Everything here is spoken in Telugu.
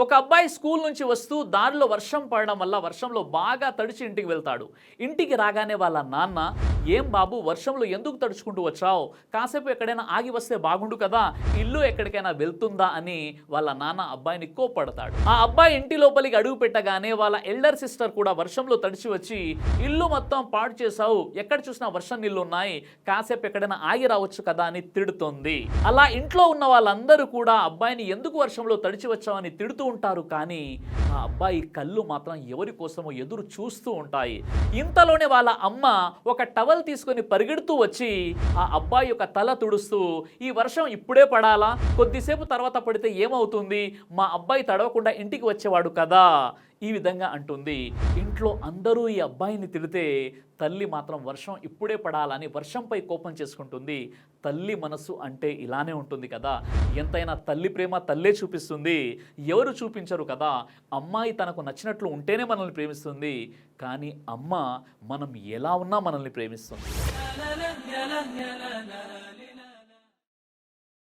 ఒక అబ్బాయి స్కూల్ నుంచి వస్తూ దారిలో వర్షం పడడం వల్ల వర్షంలో బాగా తడిచి ఇంటికి వెళ్తాడు. ఇంటికి రాగానే వాళ్ళ నాన్న, "ఏం బాబు వర్షంలో ఎందుకు తడుచుకుంటూ వచ్చావు? కాసేపు ఎక్కడైనా ఆగి వస్తే బాగుండు కదా, ఇల్లు ఎక్కడికైనా వెళ్తుందా" అని వాళ్ళ నాన్న అబ్బాయిని కోప్పడతాడు. ఆ అబ్బాయి ఇంటి లోపలికి అడుగు పెట్టగానే వాళ్ళ ఎల్డర్ సిస్టర్ కూడా వర్షంలో తడిచి వచ్చి, "ఇల్లు మొత్తం పాడు చేశావు, ఎక్కడ చూసినా వర్షం నీళ్ళు ఉన్నాయి, కాసేపు ఎక్కడైనా ఆగి రావచ్చు కదా" అని తిడుతోంది. అలా ఇంట్లో ఉన్న వాళ్ళందరూ కూడా అబ్బాయిని ఎందుకు వర్షంలో తడిచి వచ్చావని తిడుతూ ఉంటారు. కానీ ఆ అబ్బాయి కళ్ళు మాత్రం ఎవరి కోసమో ఎదురు చూస్తూ ఉంటాయి. ఇంతలోనే వాళ్ళ అమ్మ ఒక టవల్ తీసుకొని పరిగెడుతూ వచ్చి ఆ అబ్బాయి యొక్క తల తుడుస్తూ, "ఈ వర్షం ఇప్పుడే పడాలా? కొద్దిసేపు తర్వాత పడితే ఏమవుతుంది? మా అబ్బాయి తడవకుండా ఇంటికి వచ్చేవాడు కదా" ఈ విధంగా అంటుంది. ఇంట్లో అందరూ ఈ అబ్బాయిని తిడితే తల్లి మాత్రం వర్షం ఇప్పుడే పడాలని వర్షంపై కోపం చేసుకుంటుంది. తల్లి మనసు అంటే ఇలానే ఉంటుంది కదా. ఎంతైనా తల్లి ప్రేమ తల్లే చూపిస్తుంది, ఎవరు చూపించరు కదా. అమ్మాయి తనకు నచ్చినట్లు ఉంటేనే మనల్ని ప్రేమిస్తుంది, కానీ అమ్మ మనం ఎలా ఉన్నా మనల్ని ప్రేమిస్తుంది.